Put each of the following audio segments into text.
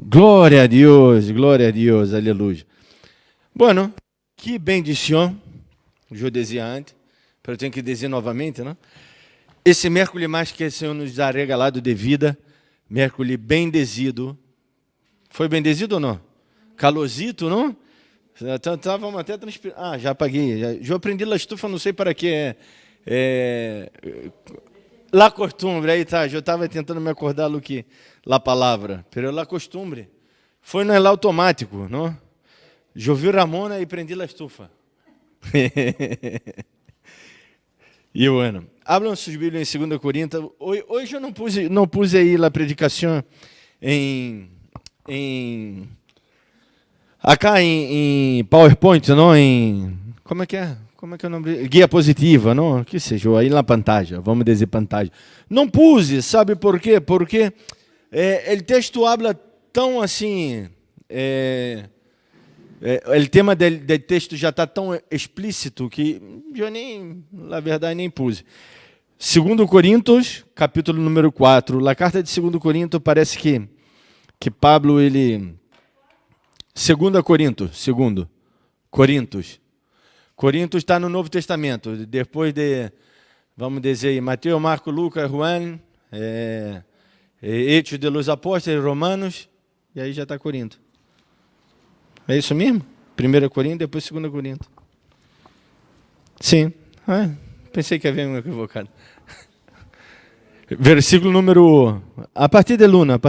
glória a Deus, aleluia. Bueno, que bendição, eu dizia antes, pero eu tenho que dizer novamente, não? Esse miércoles mais que o Senhor nos dá regalado de vida, miércoles bendezido. Foi bendezido ou não? Calosito, não? Então, vamos até transpirar. Ah, já apaguei. Já aprendi a estufa, não sei para que. La costumbre, aí tá. Eu estava tentando me acordar do que la palavra. Pero la costumbre. Foi no automático, não? Eu vi Ramona e prendi a estufa. E bueno, abram suas Bíblias em 2 Coríntios. Hoje eu não pus aí a predicação acá em PowerPoint, não em como é que é o nome? Guia positiva, não? Que seja, aí na pantalla, vamos dizer pantalla. Não puse, sabe por quê? Porque o texto habla tão assim, o tema do texto já está tão explícito que eu nem, na verdade, nem puse. 2 Coríntios, capítulo número 4. A carta de 2 Coríntios parece que Pablo, ele... 2 Coríntios. Coríntios está no Novo Testamento. Depois de, vamos dizer, Mateus, Marcos, Lucas, Juan, Hechos de los Apóstolos, Romanos, e aí já está Corinto. É isso mesmo? 1 Coríntios, depois 2 Coríntios. Sim. Pensei que havia um equivocado. Versículo número... A partir de Luna.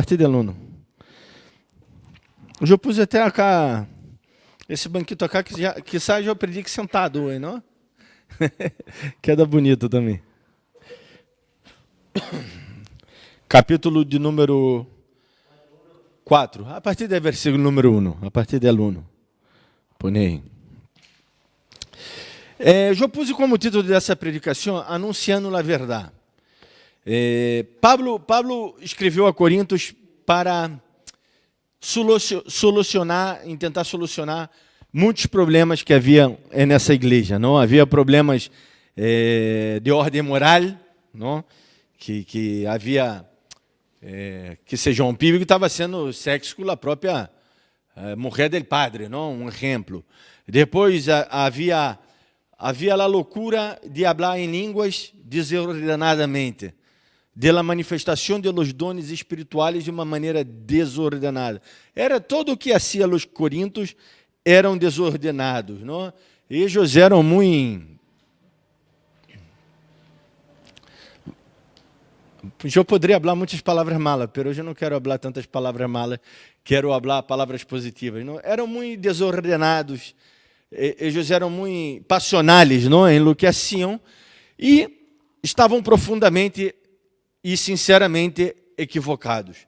Eu pus até cá, esse banquito acá, que sai, eu aprendi que sentado, hein, não? Queda bonito também. Capítulo de número 4, a partir do versículo número 1, a partir do 1. Ponei. Eu pus como título dessa predicação, Anunciando a Verdade. Pablo escreveu a Coríntios para tentar solucionar muitos problemas que havia nessa igreja. Não havia problemas de ordem moral, não? Que havia que seja um pibe que estava sendo sexo com a própria mulher del padre, não? Um exemplo. Depois havia a loucura de falar em línguas desordenadamente, de la manifestação de los dones espirituais de uma maneira desordenada. Era todo o que hacía los coríntios eram desordenados, não? Eles eram muito... Eu poderia falar muitas palavras malas, mas hoje eu não quero falar tantas palavras malas, quero falar palavras positivas. Não? Eram muito desordenados, eles eram muito passionais, não? Em lo que haciam, e estavam profundamente e sinceramente equivocados.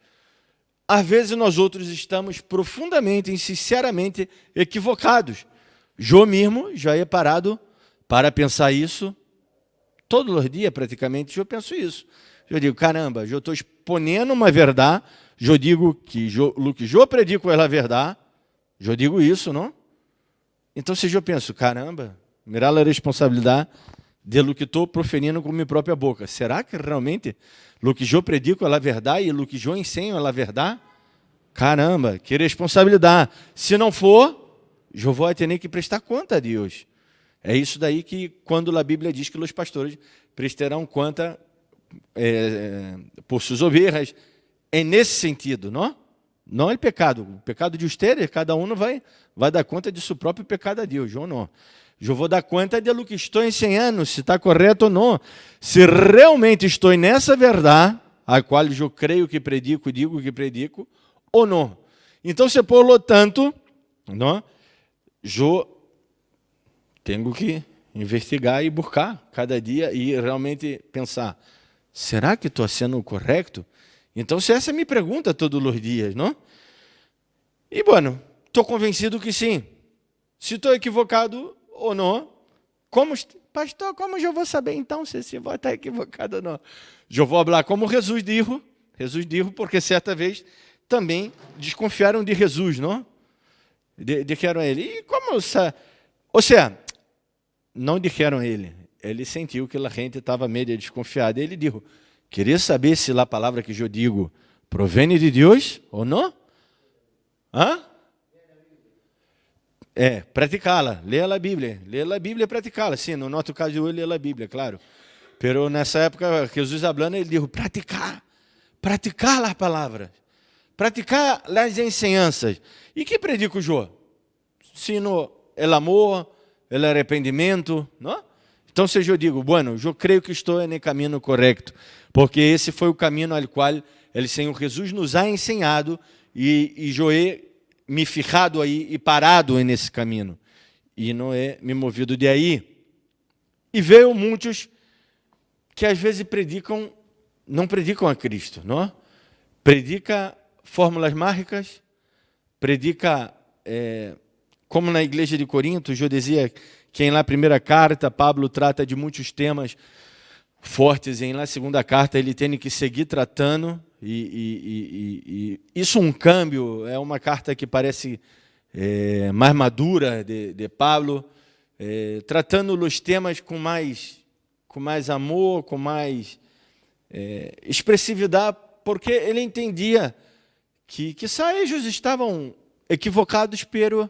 Às vezes nós outros estamos profundamente e sinceramente equivocados. Eu mesmo já he parado para pensar isso todos os dias praticamente, eu penso isso. Eu digo, caramba, eu estou exponendo uma verdade, eu digo que o que eu predico é a verdade, eu digo isso, não? Então se eu penso, caramba, mirar a responsabilidade de lo que estou proferindo com minha própria boca. Será que realmente o que eu predico é a verdade e o que eu ensino é a verdade? Caramba, que responsabilidade. Se não for, eu vou ter que prestar conta a Deus. É isso daí que, quando a Bíblia diz que os pastores prestarão conta por suas ovelhas, é nesse sentido, não? Não é pecado. O pecado de ustedes, cada um vai dar conta de seu próprio pecado a Deus, ou não? Eu vou dar conta de lo que estou ensinando, se está correto ou não. Se realmente estou nessa verdade, a qual eu creio que predico, digo que predico, ou não. Então, se por lo tanto, não, eu tenho que investigar e buscar cada dia e realmente pensar, será que estou sendo correto? Então, se essa é a minha pergunta todos os dias, não? E, bueno, estou convencido que sim. Se estou equivocado ou não, pastor, como eu vou saber então se vou estar equivocado ou não? Eu vou falar como Jesus disse, porque certa vez também desconfiaram de Jesus, não? Disseram a ele, e como, ou seja, não disseram a ele, ele sentiu que a gente estava meio desconfiada, ele disse, queria saber se a palavra que eu digo provém de Deus ou não? Hã? Praticá-la, ler a Bíblia. Ler a Bíblia e praticá-la. Sim, no nosso caso, eu ler a Bíblia, claro. Pero nessa época, Jesus falando, ele disse, praticar as palavras, praticar as ensinanças. E que predica o Jô? Sino o amor, o arrependimento, não? Então, se eu digo, bueno, eu creio que estou no caminho correto, porque esse foi o caminho ao qual o Senhor Jesus nos ha ensinado e eu he me fijado aí e parado nesse caminho. E não é me movido de aí. E veio muitos que às vezes não predicam a Cristo, não? Predica fórmulas mágicas, predica, como na igreja de Corinto, eu dizia que em lá a primeira carta, Pablo trata de muitos temas fortes, em lá a segunda carta ele tem que seguir tratando, e isso um câmbio, é uma carta que parece mais madura de Pablo, tratando os temas com mais amor, com mais expressividade, porque ele entendia que eles estavam equivocados, pero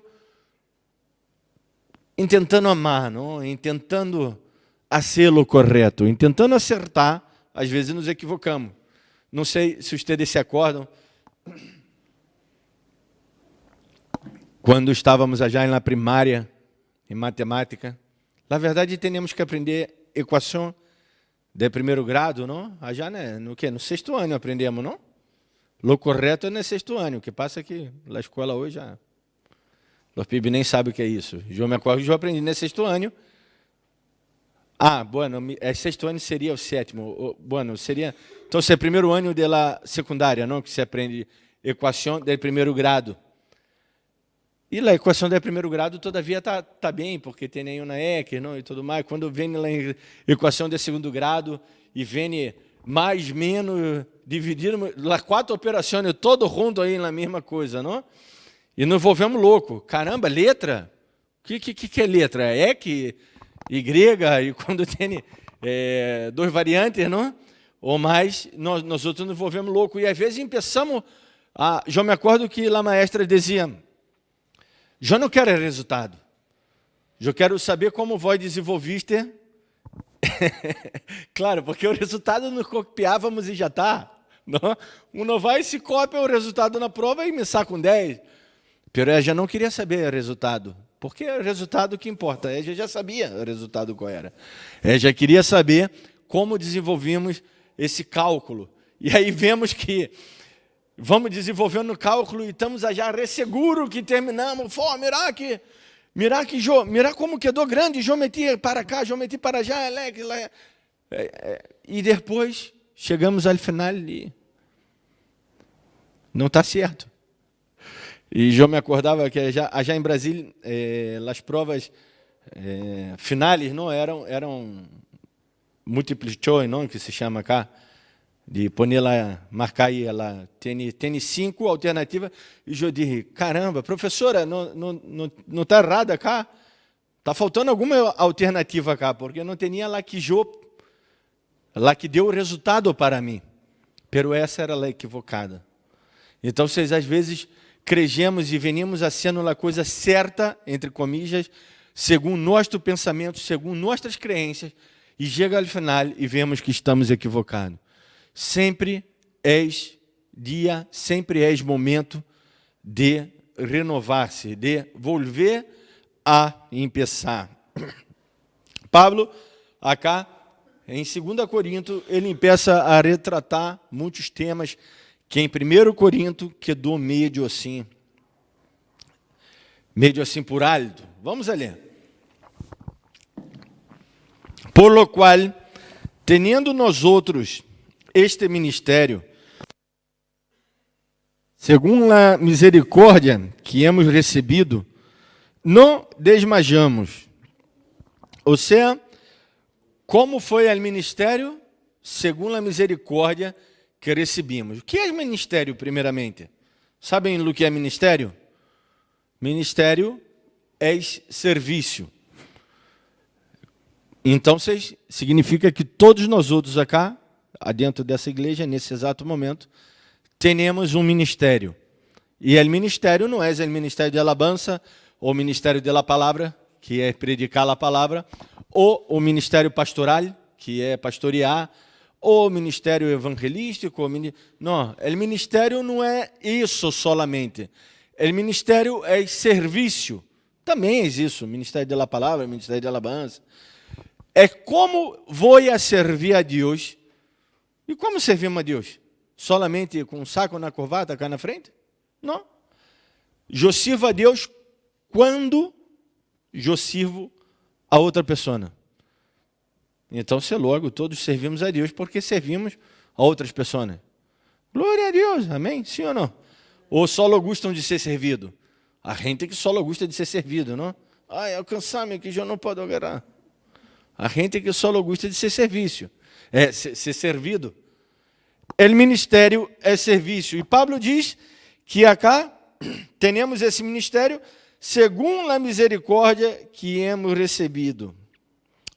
tentando amar, não? Tentando fazer o correto, tentando acertar, às vezes nos equivocamos. Não sei se vocês se acordam, quando estávamos já na primária, em matemática, na verdade, tínhamos que aprender equação de primeiro grado, não? Já no sexto ano aprendemos, não? O correto é no sexto ano, o que passa é que na escola hoje já... Os PIB nem sabem o que é isso. Eu me acordo que eu aprendi no sexto ano. Bueno, sexto ano seria o sétimo. Bueno, seria... Então, é o primeiro ano da secundária, não? Que se aprende equação de primeiro grado. E a equação de primeiro grado, todavia, tá bem, porque tem nenhuma EQ, não? E tudo mais. Quando vem a equação de segundo grado e vem mais, menos, dividido, as 4 operações, todo junto aí na mesma coisa, não? E nos volvemos louco. Caramba, letra? O que é letra? EQ, Y, e quando tem 2 variantes, não? Ou mais, nós outros nos volvemos louco. E às vezes começamos já me acordo que a maestra dizia, eu não quero resultado. Eu quero saber como vós desenvolviste. Claro, porque o resultado nos copiávamos e já está. Não vai se copia o resultado na prova e me saca com 10. Pero ela já não queria saber o resultado, porque é o resultado que importa. Ela já sabia o resultado qual era. Ela já queria saber como desenvolvimos esse cálculo. E aí vemos que vamos desenvolvendo o cálculo e estamos já resseguros que terminamos. Mirá como quedou grande, geometria para cá, geometria para já. E depois chegamos ao final e não está certo. E eu me acordava que já em Brasília, as provas finais não eram múltiples choice, não, que se chama cá, de poner lá, marcar aí, ela tem 5 alternativas, e eu disse, caramba, professora, não está errada cá? Está faltando alguma alternativa cá, porque não tinha lá que deu o resultado para mim. Pero essa era a equivocada. Então, vocês às vezes cregemos e venimos a sendo a coisa certa, entre comillas, segundo nosso pensamento, segundo nossas crenças, e chega ao final e vemos que estamos equivocados. Sempre és dia, sempre és momento de renovar-se, de volver a começar. Pablo, acá, em 2 Corinto, ele começa a retratar muitos temas que em 1 Corinto quedou meio assim por alto. Vamos a ler. Por lo qual, teniendo nós outros este ministério, segundo a misericórdia que hemos recebido, não desmajamos. Ou seja, como foi o ministério? Segundo a misericórdia que recebemos. O que é ministério, primeiramente? Sabem o que é ministério? Ministério é serviço. Então, significa que todos nós outros dentro dessa igreja, nesse exato momento, temos um ministério. E o ministério não é o ministério de alabança, ou o ministério de la palavra, que é predicar a palavra, ou o ministério pastoral, que é pastorear, ou o ministério evangelístico. Não, o ministério não é isso solamente. O ministério é serviço. Também é isso, ministério de la palavra, ministério de alabança. É como vou a servir a Deus. E como servimos a Deus? Solamente com um saco na corbata cá na frente? Não. Eu sirvo a Deus quando eu sirvo a outra pessoa. Então, se logo, todos servimos a Deus porque servimos a outras pessoas. Glória a Deus, amém? Sim ou não? Ou só gostam de ser servido? A gente que só gosta de ser servido, não? Ai, alcançar-me que eu não posso agarrar. A gente que só gosta de ser serviço, ser servido. O ministério é serviço. E Pablo diz que acá temos esse ministério segundo a misericórdia que hemos recebido.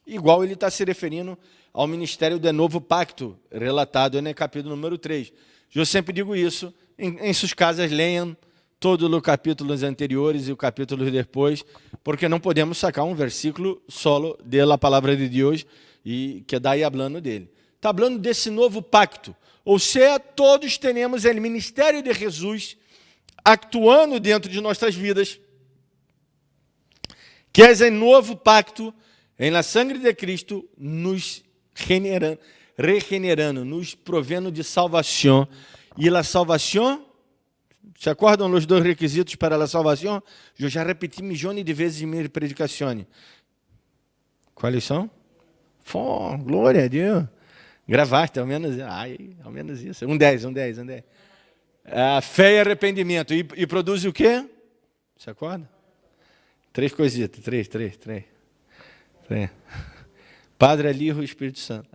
Igual ele está se referindo ao ministério do novo pacto, relatado no capítulo número 3. Eu sempre digo isso, em suas casas leiam todos os capítulos anteriores e o capítulo depois, porque não podemos sacar um versículo solo da palavra de Deus e que daí falando dele. Está falando desse novo pacto. Ou seja, todos temos o ministério de Jesus atuando dentro de nossas vidas, que é o novo pacto em la sangre de Cristo, nos regenerando, nos provendo de salvação. E a salvação, se acordam os dois requisitos para a salvação? Eu já repeti milhões de vezes em minha predicação. Quais são? Glória a Deus. Gravaste, ao menos isso. 10. A fé e arrependimento. E produz o quê? Se acorda? 3 coisitas. 3. Padre, Hijo e Espírito Santo.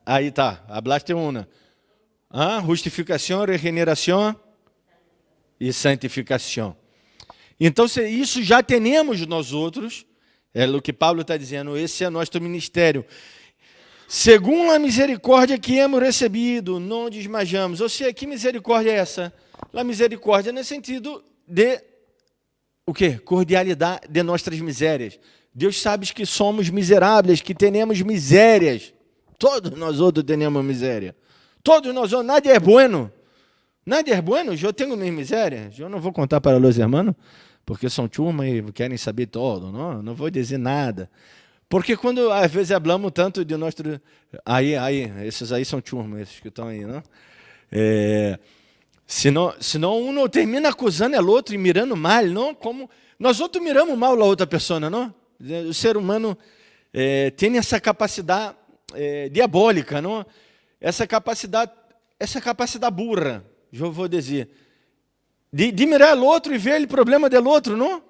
Aí tá, hablaste uma. Justificação, regeneração e santificação. Então, isso já temos nós outros, é o que Paulo está dizendo, esse é nosso ministério. Segundo a misericórdia que hemos recebido, não desmajamos. Ou seja, que misericórdia é essa? A misericórdia no sentido de, o quê? Cordialidade de nossas misérias. Deus sabe que somos miseráveis, que temos misérias. Todos nós outros temos miséria. Todos nós outros, nada é bueno. Nada é bueno, eu tenho minha miséria. Eu não vou contar para os irmãos, porque são turma e querem saber todo. Não vou dizer nada. Porque quando, às vezes, falamos tanto de nosso... Aí, esses aí são turma, esses que estão aí, não? Senão um não termina acusando o outro e mirando mal, não? Como nós outros miramos mal a outra pessoa, não? O ser humano tem essa capacidade diabólica, não? Essa capacidade burra, eu vou dizer, de mirar o outro e ver o problema do outro, não?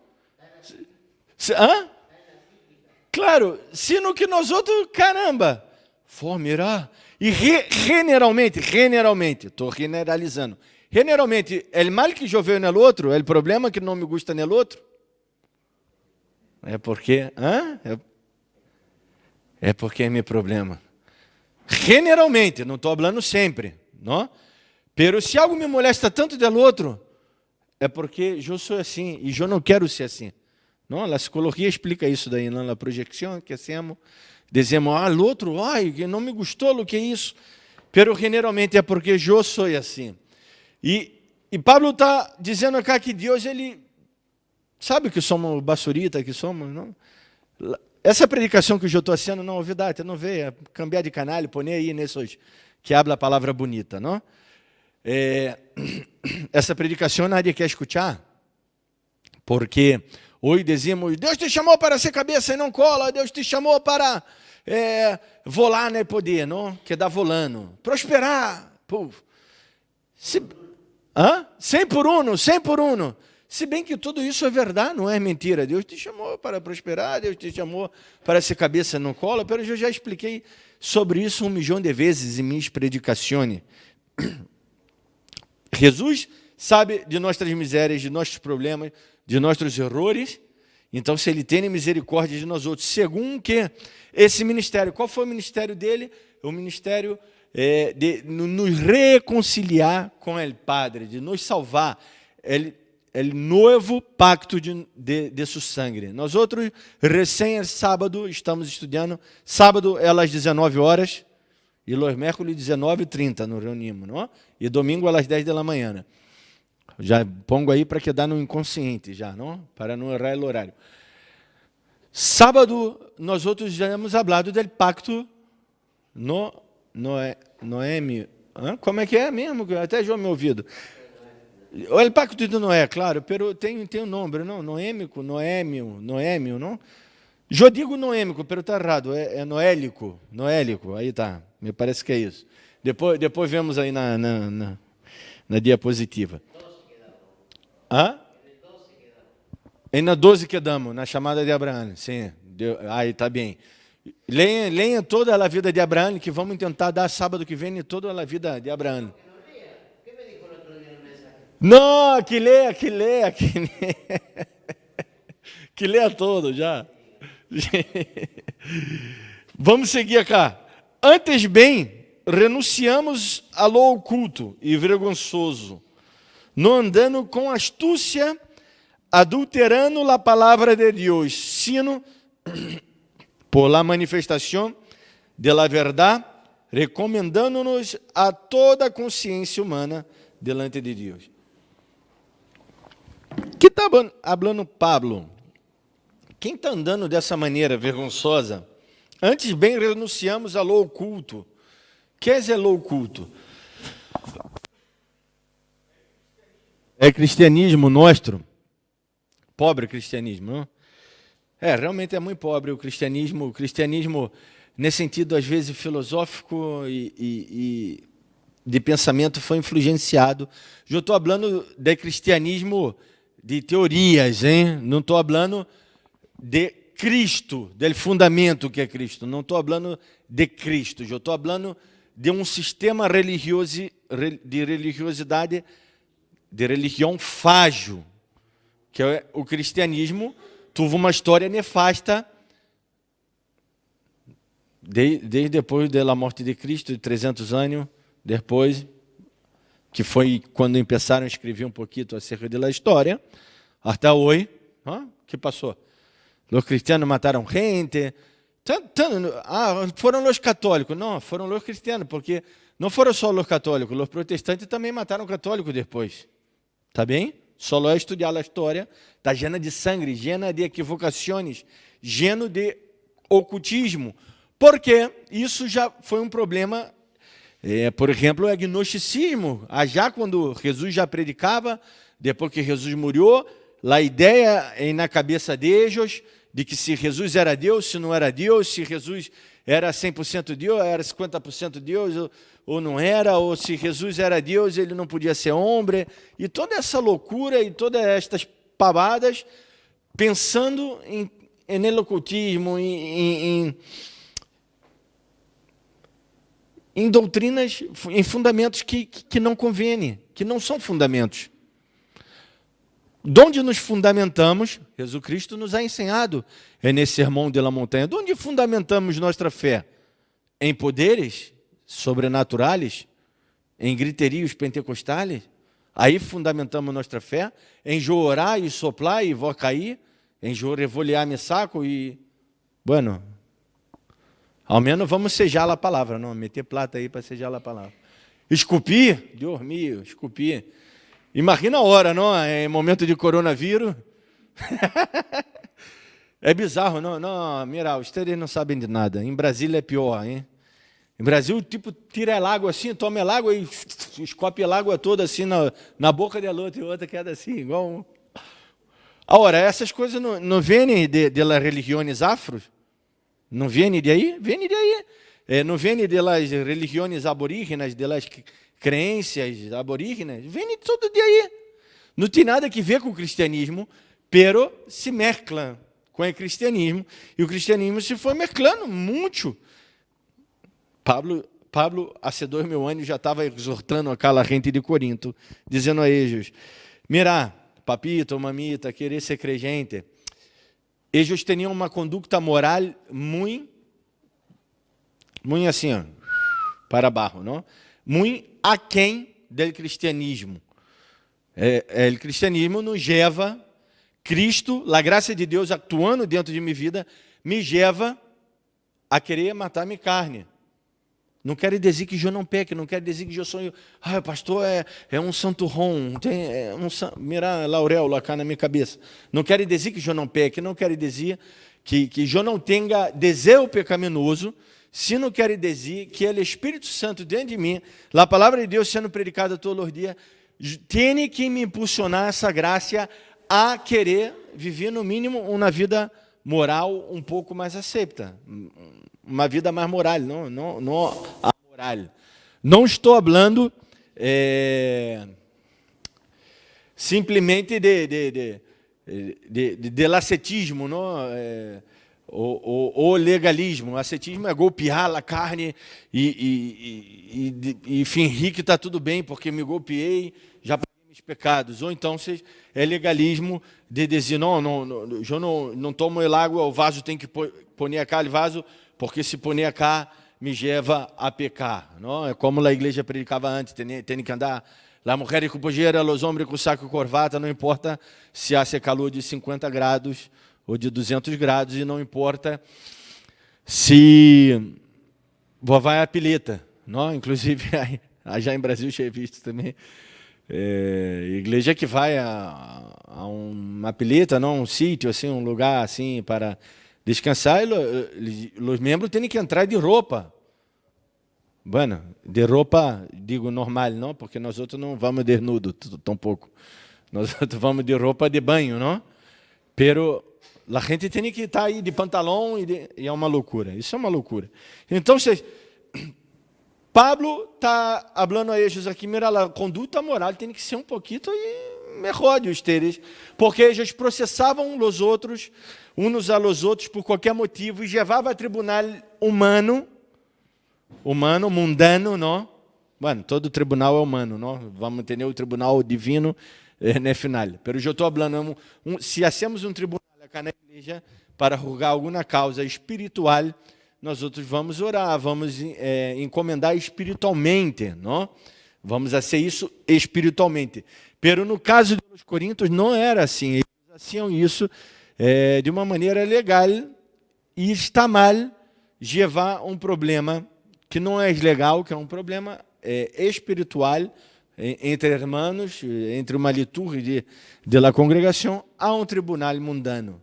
Claro, sino que nós outros, caramba, for mirar. E generalmente, estou generalizando, generalmente, o mal que eu vejo no outro, o problema que não me gusta no outro, é porque é meu problema. Generalmente, não estou falando sempre, não? Pero se algo me molesta tanto do outro, é porque eu sou assim e eu não quero ser assim. Não, a psicologia explica isso daí, não? A projeção que hacemos, dizemos, o outro, que não me gostou o que é isso. Pero generalmente é porque eu sou assim. E Pablo está dizendo acá que Deus, ele sabe que somos basurita, que somos, não? Essa predicação que eu estou fazendo, não, novidade, não veio, cambiar de canal, pôr aí nesses que habla a palavra bonita, não? Essa predicação nadie quer escutar, porque hoje dizemos, Deus te chamou para ser cabeça e não cola, Deus te chamou para volar no poder, não? Que dá volando, prosperar, povo. 100 por 1. Se bem que tudo isso é verdade, não é mentira. Deus te chamou para prosperar, Deus te chamou para ser cabeça no colo, mas eu já expliquei sobre isso 1 milhão de vezes em minhas predicações. Jesus sabe de nossas misérias, de nossos problemas, de nossos errores. Então, se Ele tem misericórdia de nós outros, segundo que esse ministério, qual foi o ministério dele? O ministério de nos reconciliar com o Padre, de nos salvar. el novo pacto de su sangre. Nós outros, recém sábado, estamos estudando. Sábado é às 19 horas e los miércoles 19h30 nos reunimos, não? E domingo às 10 da manhã. Né? Já pongo aí para quedar no inconsciente, já, não? Para não errar o horário. Sábado, nós outros já hemos hablado del pacto Noemi. Como é que é mesmo? Até já me ouvido. O pacto de Noé, claro, pero tem um nome, não? Noêmico, Noêmio, não? Eu digo noêmico, pero está errado, é noélico, aí tá, me parece que é isso. Depois vemos aí na diapositiva. É na 12 que damos, na chamada de Abraão, sim, aí está bem. Leia toda a vida de Abraão, que vamos tentar dar sábado que vem toda a vida de Abraão. Não, que leia. Que leia todo já. Vamos seguir aqui. Antes bem, renunciamos ao oculto e vergonzoso, não andando com astúcia, adulterando a palavra de Deus, sino por la manifestação de la verdade, recomendando-nos a toda a consciência humana delante de Deus. Que está falando Pablo? Quem está andando dessa maneira vergonhosa? Antes bem renunciamos ao oculto. Que é o oculto? É cristianismo nosso. Pobre cristianismo, não? Realmente é muito pobre o cristianismo. O cristianismo, nesse sentido, às vezes, filosófico e de pensamento, foi influenciado. Eu estou falando de cristianismo de teorias, hein? Não estou falando de Cristo, do fundamento que é Cristo. Não estou falando de Cristo. Eu estou falando de um sistema de religiosidade, de religião frágil, que é o cristianismo. Teve uma história nefasta desde depois da morte de Cristo, de 300 anos depois, que foi quando começaram a escrever um pouquinho acerca da história, até hoje, que passou? Os cristianos mataram gente, foram os católicos, não, foram os cristianos, porque não foram só os católicos, os protestantes também mataram católicos depois, tá bem? Só é estudar a história, está llena de sangue, llena de equivocações, lleno de ocultismo, porque isso já foi um problema. Por exemplo, o agnosticismo. Já quando Jesus já predicava, depois que Jesus morreu, a ideia na cabeça deles de que se Jesus era Deus, se não era Deus, se Jesus era 100% Deus, era 50% Deus, ou não era, ou se Jesus era Deus, ele não podia ser homem. E toda essa loucura e todas estas pavadas, pensando em ocultismo, em doutrinas, em fundamentos que não convêm, que não são fundamentos. De onde nos fundamentamos, Jesus Cristo nos ha ensinado nesse sermão de la montanha. De onde fundamentamos nossa fé? Em poderes sobrenaturais? Em griterios pentecostais? Aí fundamentamos nossa fé? Em jo orar e soplar e vou cair? Em jo revolear meu saco e... Bueno... Ao menos vamos sejar a palavra, não meter plata aí para sejar a palavra. Esculpir, Deus meu, esculpir. Imagina a hora, não? Em momento de coronavírus. É bizarro, não, mira, vocês não sabem de nada. Em Brasília é pior, hein? Em Brasil, tipo, tira a água assim, toma a água e escope a água toda assim na boca da outra e outra queda assim, igual um... Agora, essas coisas não vêm de las religiões afros? Não vem de aí? Vem de aí. Não vem das religiões aborígenas, das crenças aborígenas. Vem de tudo de aí. Não tem nada que ver com o cristianismo, pero se mescla com o cristianismo. E o cristianismo se foi mesclando muito. Pablo, há 2.000 anos, já estava exortando aquela gente de Corinto, dizendo a eles, mira, papito, mamita, querer ser crente. Eles tinham uma conduta moral muito assim, para baixo, não? Muito aquém do cristianismo. O cristianismo nos leva, Cristo, a graça de Deus atuando dentro de minha vida, me leva a querer matar minha carne. Não quer dizer que eu não peque, não quer dizer que eu sou... pastor é um santo rom, mira laurel lá cá na minha cabeça. Não quer dizer que eu não peque, não quer dizer que eu não tenha desejo pecaminoso, se não quer dizer que o Espírito Santo dentro de mim, a palavra de Deus sendo predicada todos os dias, tem que me impulsionar essa graça a querer viver, no mínimo, uma vida moral um pouco mais aceita. Uma vida mais moral, não amoral. Não estou falando simplesmente de ascetismo, não? O legalismo. O ascetismo é golpear a carne e fingir que está tudo bem, porque me golpeei, já paguei meus pecados. Ou então é legalismo de dizer, eu não tomo el água, o vaso tem que pôr cá o vaso, porque se pôr cá me leva a pecar. Não? É como a igreja predicava antes, tem que andar... La mujer com pojeira, los hombres com saco e corbata, não importa se há calor de 50 graus ou de 200 graus, e não importa se vai a pileta. Não? Inclusive, já em Brasil, já visto também, igreja que vai a uma pileta, não? Um sítio, assim, um lugar assim para descansar, e os membros têm que entrar de roupa. Bueno, de roupa, digo normal, não, porque nós outros não vamos desnudo, tão pouco. Nós outros vamos de roupa de banho, não? Pero a gente tem que estar aí de pantalão e é uma loucura. Isso é uma loucura. Então, Pablo está falando a eles aqui, mira, a conduta moral tem que ser um pouquinho melhor de ustedes, porque eles processavam os outros, uns a los outros por qualquer motivo, e levavam a tribunal humano, mundano, não? Bueno, todo tribunal é humano, não? Vamos ter o tribunal divino no final. Mas eu estou falando, se hacemos um tribunal aqui na igreja para julgar alguma causa espiritual, nós outros vamos orar, vamos encomendar espiritualmente, não? Vamos fazer isso espiritualmente. Mas no caso dos coríntios não era assim. Eles faziam isso de uma maneira legal, e está mal levar um problema que não é legal, que é um problema espiritual entre irmãos, entre uma liturgia da congregação, a um tribunal mundano.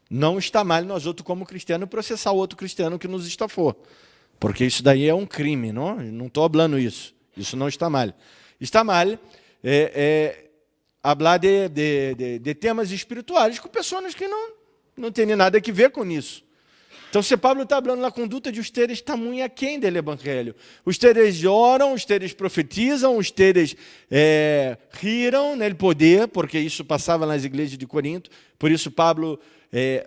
Não está mal nós outros como cristianos processar o outro cristiano que nos estafou, porque isso daí é um crime, não? Não estou falando isso. Isso não está mal. Está mal falar de temas espirituais com pessoas que não têm nada a ver com isso. Então, se Pablo está falando na conduta de ustedes, está muito aquém do evangelho. Ustedes oram, ustedes profetizam, ustedes riram no poder, porque isso passava nas igrejas de Corinto. Por isso, Pablo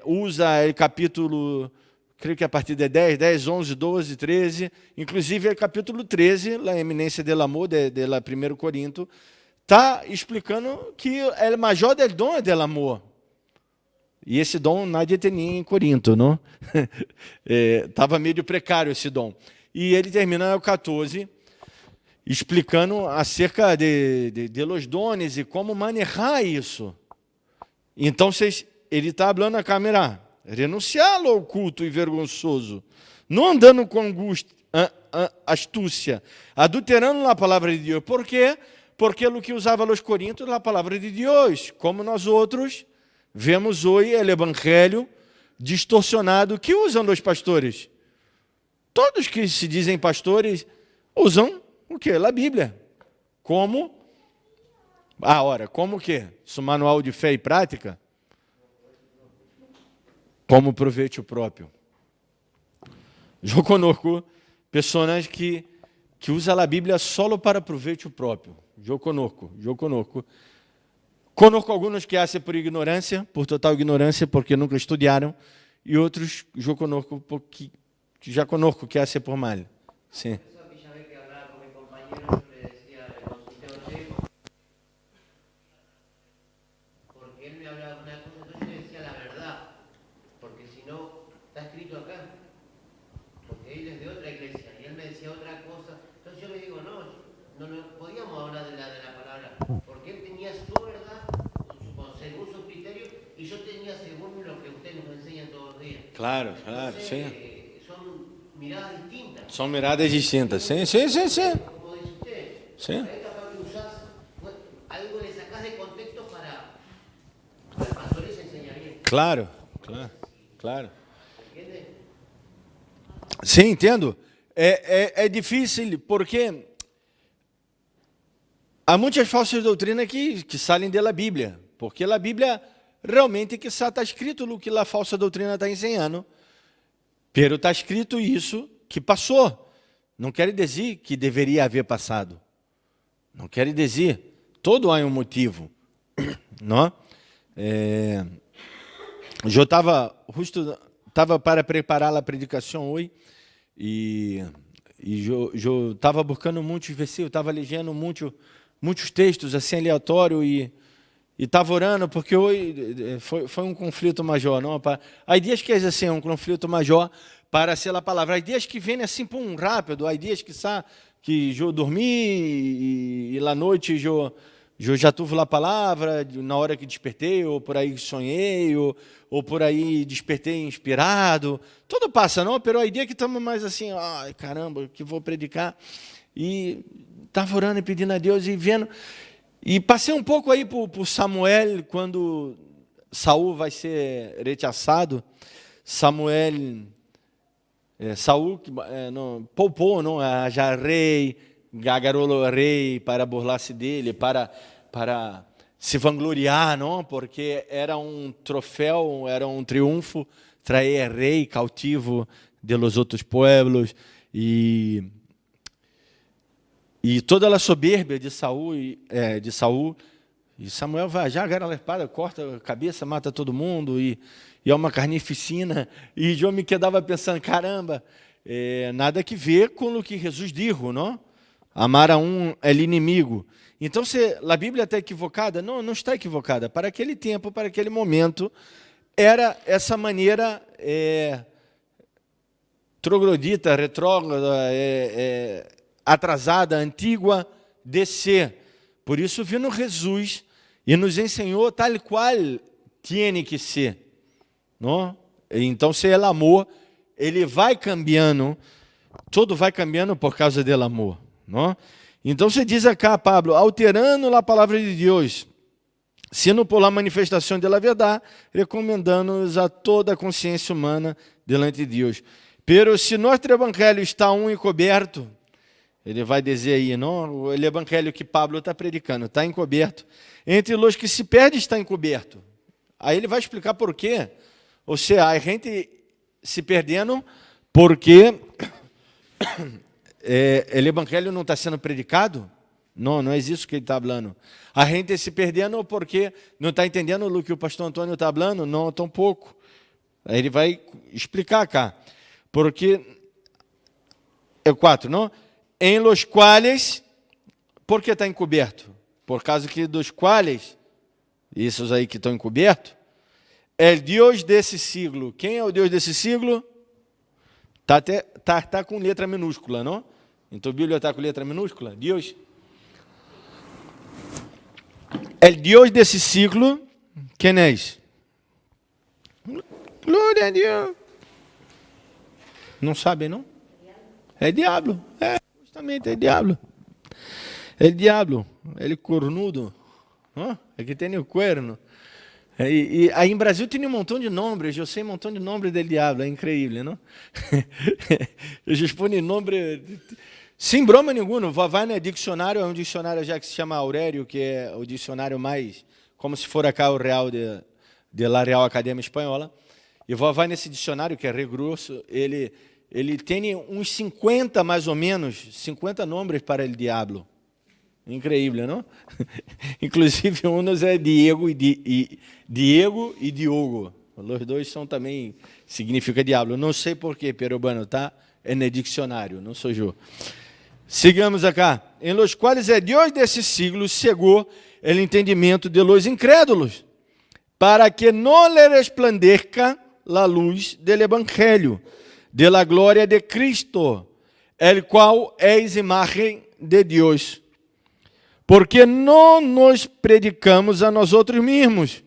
usa o capítulo, creio que a partir de 10, 11, 12, 13, inclusive o capítulo 13, a eminência del amor, de 1 Corinto, está explicando que o maior del dom é del amor. E esse dom nadie tinha em Corinto, não? Estava meio precário esse dom. E ele termina o 14, explicando acerca de los dones e como manejar isso. Então, ele está falando a câmera, renunciar ao culto e vergonzoso, não andando com astúcia, adulterando a palavra de Deus. Por quê? Porque o que usava os coríntios é a palavra de Deus, como nós outros vemos hoje o evangelho distorcionado que usam os pastores. Todos que se dizem pastores usam o quê? A Bíblia. Como? Como o quê? Isso é um manual de fé e prática? Como proveito próprio. Eu conheço pessoas que usam a Bíblia só para proveito próprio. Eu conheço. Conheço alguns que hacem por ignorância, por total ignorância, porque nunca estudaram, e outros eu conheço porque já conheço que hacem por mal. Sim. No podíamos hablar de la palabra, porque él tenía Claro, claro, sim. Son miradas distintas. São miradas distintas. Sim, sim, sim, sim. Como dice usted, Sim. ahí capaz que usás, algo le sacás de contexto para el pastoreo enseñar bien. Claro, claro, claro. ¿Entiende? Sim, entendo. É difícil porque há muitas falsas doutrinas que saem da Bíblia, porque a Bíblia realmente que está escrito o que a falsa doutrina está ensinando, pero está escrito isso que passou. Não quer dizer que deveria haver passado. Não quer dizer. Todo há um motivo, não? Eu estava para preparar a predicação hoje e eu estava buscando muitos versículos, estava lendo muitos textos assim aleatórios e estava orando porque hoje foi um conflito maior, não? Há dias que é assim um conflito maior para ser a palavra. Há dias que vem assim pum rápido, há dias que eu dormi e lá noite eu já tive a palavra na hora que despertei, ou por aí sonhei, ou por aí despertei inspirado. Tudo passa, não? Pero a ideia que estamos mais assim, ai caramba, que vou predicar. E estava orando e pedindo a Deus e vendo. E passei um pouco aí por Samuel, quando Saul vai ser rechaçado. Saul poupou, não? Já rei, gagarolou rei para burlar-se dele, para se vangloriar, não? Porque era um troféu, era um triunfo trazer rei cautivo de los outros pueblos e toda a soberbia de Saul e Samuel vai já agarra a espada, corta a cabeça, mata todo mundo e é uma carnificina. E eu me quedava pensando, caramba, nada que ver com o que Jesus disse, não? Amar a um é inimigo. Então, se a Bíblia está equivocada, não está equivocada. Para aquele tempo, para aquele momento, era essa maneira troglodita, retrógrada, atrasada, antiga de ser. Por isso, vindo Jesus e nos ensinou tal qual tinha que ser. Não? Então, se é amor, ele vai cambiando, tudo vai cambiando por causa do amor. Não? Então, se diz acá, Pablo, alterando a palavra de Deus, sino por la manifestação da verdade, recomendando-nos a toda a consciência humana delante de Deus. Pero se nosso evangelho está encoberto, ele vai dizer aí, não? O evangelho que Pablo está predicando está encoberto. Entre os que se perdem está encoberto. Aí ele vai explicar por quê. Ou seja, a gente se perdendo porque o evangelho não está sendo predicado. Não é isso que ele está falando. A gente se perdendo porque não está entendendo o que o pastor Antônio está falando. Não, tão pouco. Aí ele vai explicar cá. Porque, 4, não? Em los quais, por que está encoberto? Por causa que dos quais, esses aí que estão encobertos, é o Deus desse siglo. Quem é o Deus desse siglo? Tá com letra minúscula, não? Então a Bíblia está com letra minúscula? Deus. É o Deus desse siglo. Quem é esse? Glória a Deus. Não sabem, não? É diabo. Justamente, é diabo. É diabo. Ele cornudo. É que tem o cuerno. E aí em Brasil tem um montão de nomes, eu sei um montão de nomes do diabo, é incrível, não? Eles põem nome, sem broma nenhuma, vai no dicionário, é um dicionário já que se chama Aurélio, que é o dicionário mais, como se for acá o Real de la Real Academia Espanhola, e vai nesse dicionário, que é regrosso, ele tem uns 50, mais ou menos, 50 nomes para o diabo. Incrível, não? Inclusive, um é Diego e Diogo. Os dois são também, significa diabo. Não sei porquê, peruano, tá? É no dicionário, não sou eu. Sigamos acá. Em los quais é Deus desse siglo cegou o entendimento de los incrédulos, para que não lhe resplandeça a luz del evangelho, de la glória de Cristo, el qual és imagem de Deus. Porque não nos predicamos a nós outros mesmos,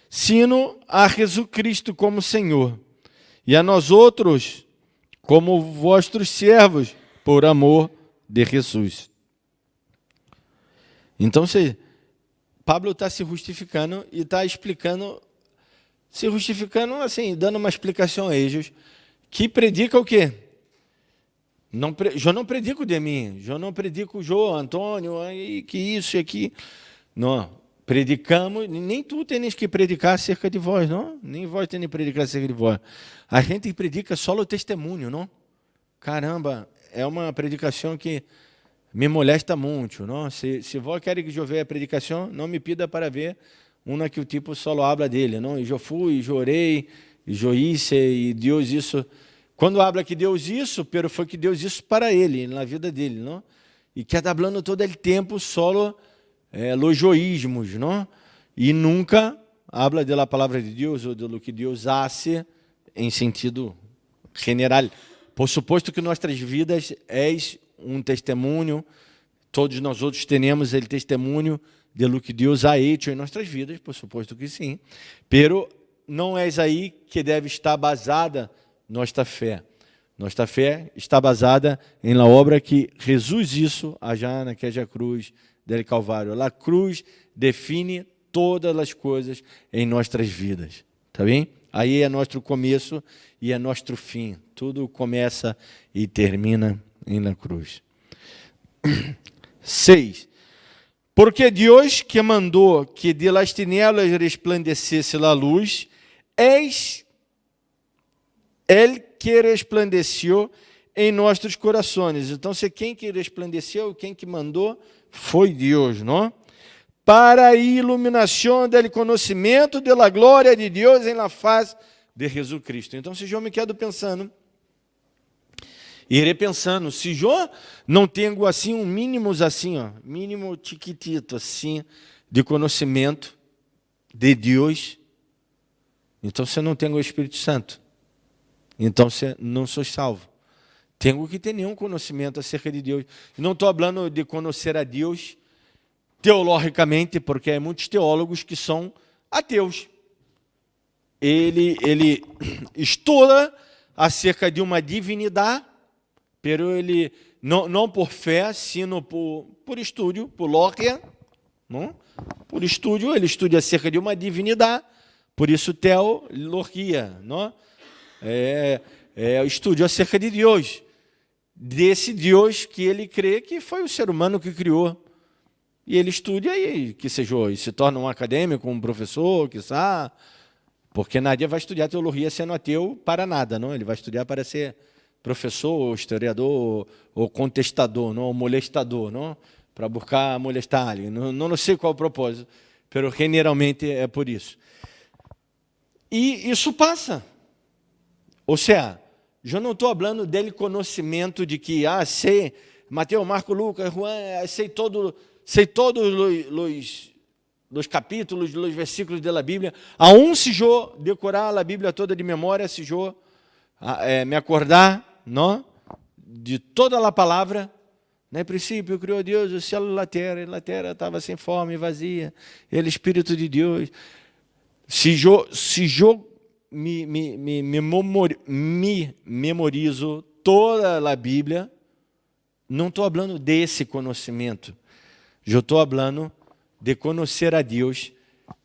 sino a Jesus Cristo como Senhor, e a nós outros, como vossos servos, por amor de Jesus. Então, Pablo está se justificando e está explicando, se justificando assim, dando uma explicação a eles, que predica o quê? Eu não predico de mim, eu não predico João, Antônio, que isso e aqui. Não, predicamos, nem tu tens que predicar acerca de vós, não? Nem vós tens que predicar acerca de vós. A gente predica só o testemunho, não? Caramba, é uma predicação que me molesta muito, não? Se vós querem que eu veja a predicação, não me pida para ver uma que o tipo só habla dele, não? E eu fui, eu orei, eu hice, e Deus isso. Quando habla que Deus isso, pero foi que Deus isso para ele, na vida dele, não? E que está falando todo o tempo solo elogismos, não? E nunca habla da palavra de Deus ou do que Deus hace em sentido general. Por suposto que nossas vidas és um testemunho, todos nós outros temos o testemunho de lo que Deus ha hecho em nossas vidas, por suposto que sim. Pero não é aí que deve estar basada nossa fé. Nossa fé está basada em la obra que Jesus hizo allá naquela cruz del Calvário. A cruz define todas as coisas em nossas vidas. Tá bem? Aí é nosso começo e é nosso fim. Tudo começa e termina na cruz. 6. Porque Deus que mandou que de las tinieblas resplandecesse a luz, és Ele que resplandeceu em nossos corações. Então, se quem que resplandeceu, quem que mandou, foi Deus, não? Para a iluminação do conhecimento da glória de Deus em la faz de Jesus Cristo. Então, se eu me quedo pensando, irei pensando, se eu não tenho assim um mínimo assim, mínimo chiquitito assim de conhecimento de Deus, então você não tem o Espírito Santo. Então você não sou salvo. Tenho que ter nenhum conhecimento acerca de Deus. Não estou falando de conhecer a Deus teologicamente, porque há muitos teólogos que são ateus. Ele estuda acerca de uma divindade, pero ele não por fé, sino por estudo, por lógica, não? Por estudo, ele estuda acerca de uma divindade, por isso teologia, não? Estudo acerca de Deus, desse Deus que ele crê que foi o ser humano que criou. E ele estuda aí, que seja, e se torna um acadêmico, um professor, quizá, porque nadie vai estudar teologia sendo ateu para nada, não? Ele vai estudar para ser professor, historiador, ou contestador, não? Ou molestador, não? Para buscar molestar alguém. Não sei qual é o propósito, mas generalmente é por isso. E isso passa. Ou seja, eu não estou falando dele conhecimento de que, sei Mateus, Marcos, Lucas, Juan, sei todos os capítulos, os versículos da Bíblia. Aún se eu decorar a Bíblia toda de memória, se eu me acordar, não? De toda a palavra, no princípio criou Deus o céu e a terra estava sem forma e vazia, ele Espírito de Deus. Se eu me memorizo toda a Bíblia, não estou falando desse conhecimento. Eu estou falando de conhecer a Deus,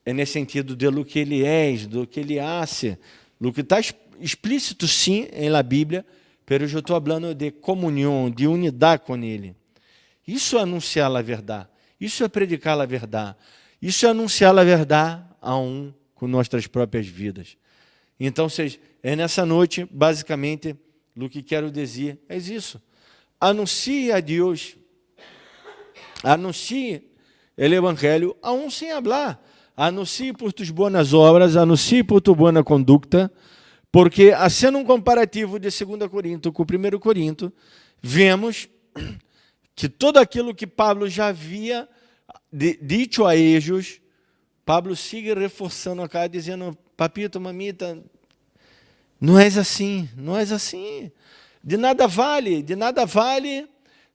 nesse sentido de lo que Ele é, do que Ele hace, do que está explícito sim na Bíblia, mas eu estou falando de comunhão, de unidade com Ele. Isso é anunciar a verdade, isso é predicar a verdade, isso é anunciar a verdade com nossas próprias vidas. Então, nessa noite, basicamente, o que quero dizer é isso. Anuncie a Deus, anuncie o Evangelho, aún sem falar. Anuncie por tus boas obras, anuncie por tua boa conduta, porque, sendo um comparativo de 2 Coríntios com 1 Coríntios, vemos que tudo aquilo que Pablo já havia dito a eles, Pablo sigue reforçando acá, dizendo, papito, mamita, não és assim, não és assim. De nada vale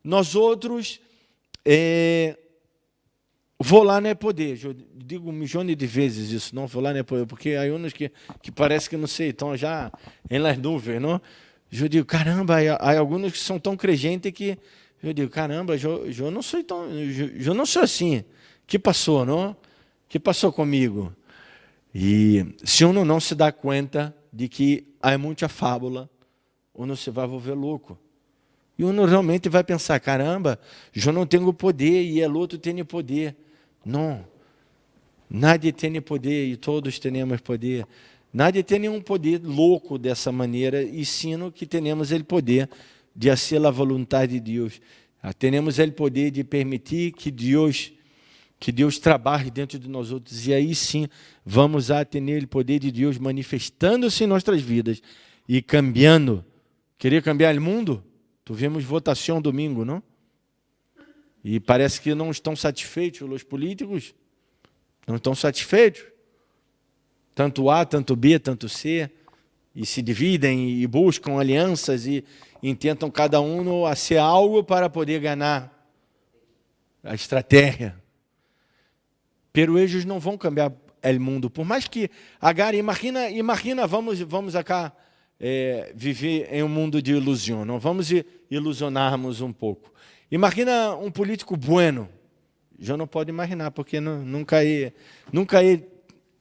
nós outros vou lá não é poder. Eu digo 1.000.000 de vezes isso, não vou lá não é poder, porque há uns que parece que não sei, estão já em las nuvens, não? Eu digo, caramba, há alguns que são tão crentes que eu digo, caramba, eu não sou tão, eu não sou assim. Que passou, não? Que passou comigo? E se uno não se dá conta de que há muita fábula, uno se vai volver louco. E uno realmente vai pensar, caramba, eu não tenho poder e o outro tem poder. Não. Nadie tem poder e todos temos poder. Nadie tem nenhum poder louco dessa maneira, e sino que temos o poder de fazer a vontade de Deus. Temos o poder de permitir que Deus trabalhe dentro de nós outros, e aí sim vamos a ter o poder de Deus manifestando-se em nossas vidas e cambiando. Queria cambiar o mundo? Tivemos votação domingo, não? E parece que não estão satisfeitos os políticos, não estão satisfeitos. Tanto A, tanto B, tanto C, e se dividem e buscam alianças e tentam cada um a ser algo para poder ganhar a estratégia. Pero eles não vão cambiar o mundo, por mais que agora imagina vamos acá viver em um mundo de ilusão, não vamos ilusionarmos um pouco. Imagina um político bueno, eu não posso imaginar porque nunca he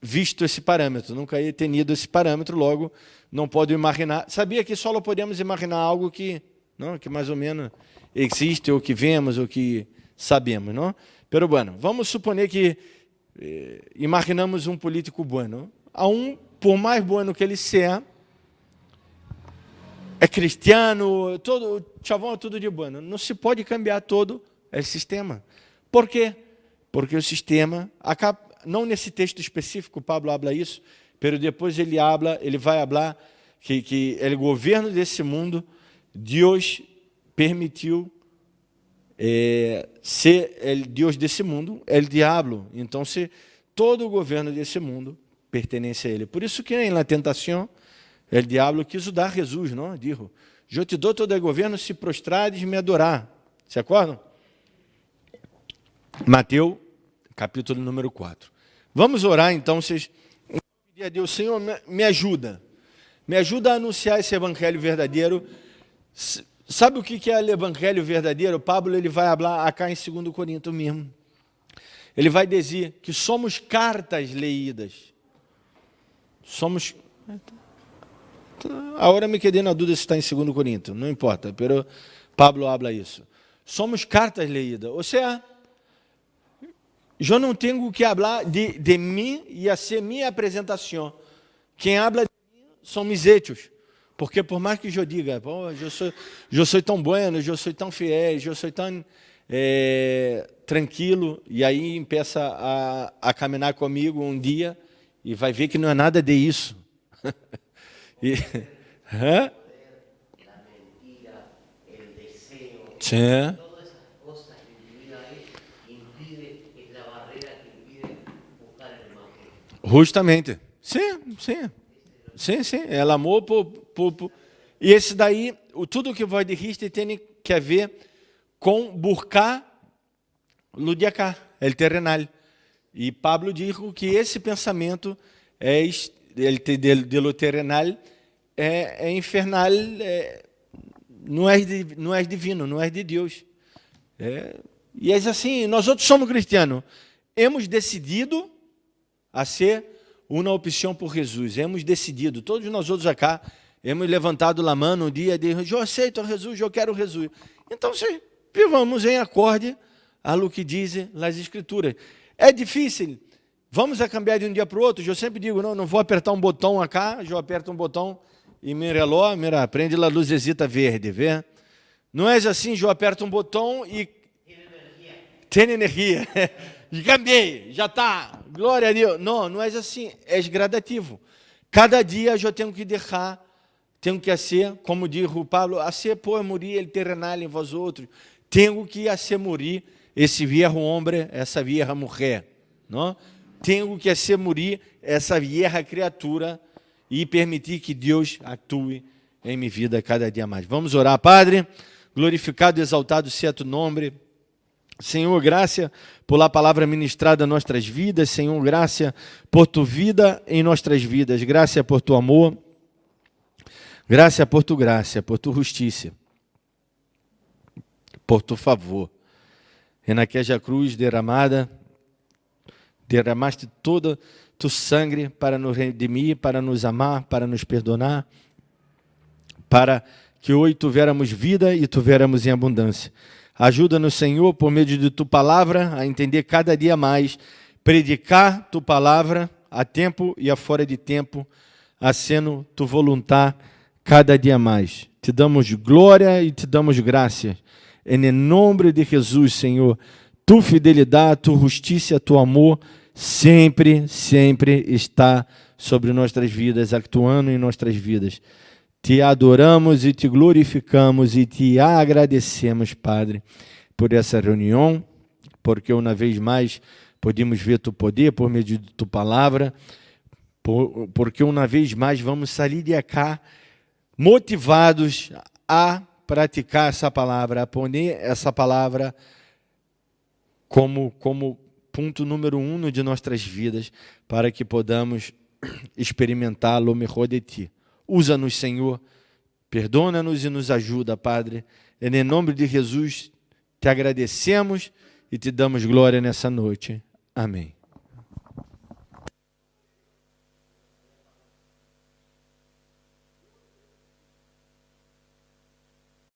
visto esse parâmetro, nunca he tenido esse parâmetro, logo não posso imaginar. Sabia que só podemos imaginar algo que mais ou menos existe, ou que vemos, ou que sabemos, não? Pero bueno, vamos suponer que imaginamos um político bueno. Por mais bueno que ele seja, é cristiano, chavão é tudo de bueno. Não se pode cambiar todo o sistema. Por quê? Porque o sistema acaba. Não nesse texto específico, Pablo habla isso, mas depois ele vai falar que o governo desse mundo, Deus permitiu ser o Deus desse mundo, é o diabo. Então, todo o governo desse mundo pertence a ele. Por isso que na tentação, o diabo quis dar Jesus, não? Dijo, eu te dou todo o governo se prostrares e me adorar. Se acordam? Mateus, capítulo número 4. Vamos orar, então, vocês. Pedir a Deus, Senhor, me ajuda a anunciar esse evangelho verdadeiro. Sabe o que é o evangelho verdadeiro? Pablo ele vai falar acá em 2 Coríntios mesmo. Ele vai dizer que somos cartas leídas. Somos. Agora me quedei na dúvida se está em 2 Coríntios, não importa, pero Pablo habla isso. Somos cartas leídas, ou seja, eu não tenho que falar de mim e a ser minha apresentação. Quem habla de mim são meus hechos. Porque por mais que eu diga, eu sou tão bueno, eu sou tão fiel, eu sou tão tranquilo, e aí empieza a caminhar comigo um dia e vai ver que não é nada de isso. La mentira, el deseo, Sim. todas esas cosas que en mi vida impide, es la barrera que impide buscar el evangelio. Justamente. Sim. É o amor por. E esse daí, tudo que vai de Richter tem que ver com buscar o de acá, o terrenal. E Pablo dijo que esse pensamento do terrenal é infernal, não é divino, não é de Deus. E é assim, nós outros somos cristianos. Hemos decidido a ser uma opção por Jesus. Hemos decidido, todos nós outros acá, hemos levantado a mão no dia de eu aceito Jesus, eu quero Jesus. Então, vivamos em acorde a lo que dizem as Escrituras. É difícil, vamos a cambiar de um dia para o outro. Eu sempre digo, não vou apertar um botão acá, eu aperto um botão e meu relógio, mira, prende a luzezita verde, vê? Não é assim, eu aperto um botão e tem energia. E cambiei, já está, glória a Deus. Não é assim, é gradativo. Cada dia eu tenho que deixar, tenho que ser, como diz o Pablo, a ser por morir el terrenal em vós outros. Tenho que ser morir esse viejo homem, essa vieja mulher, não? Tenho que ser morir essa vieja criatura e permitir que Deus atue em minha vida cada dia mais. Vamos orar, Padre. Glorificado e exaltado seja tu nome. Senhor, graça por a palavra ministrada em nossas vidas. Senhor, graça por tu vida em nossas vidas. Graça por tu amor. Graça por tu graça, por tu justiça. Por tu favor. E naquela cruz derramada, derramaste toda tu sangue para nos redimir, para nos amar, para nos perdonar, para que hoje tivéssemos vida e tivéssemos em abundância. Ajuda-nos, Senhor, por meio de tu palavra, a entender cada dia mais, predicar tu palavra a tempo e a fora de tempo, a sendo tu vontade cada dia mais. Te damos glória e te damos graça. Em nome de Jesus, Senhor, tu fidelidade, tu justiça, tu amor, sempre, sempre está sobre nossas vidas, actuando em nossas vidas. Te adoramos e te glorificamos e te agradecemos, Padre, por essa reunião, porque uma vez mais podemos ver tu poder por meio de tu palavra, porque uma vez mais vamos sair de cá motivados a praticar essa palavra, a poner essa palavra como ponto número 1 de nossas vidas, para que podamos experimentar o melhor de ti. Usa-nos, Senhor, perdona-nos e nos ajuda, Padre. Em nome de Jesus, te agradecemos e te damos glória nessa noite. Amém.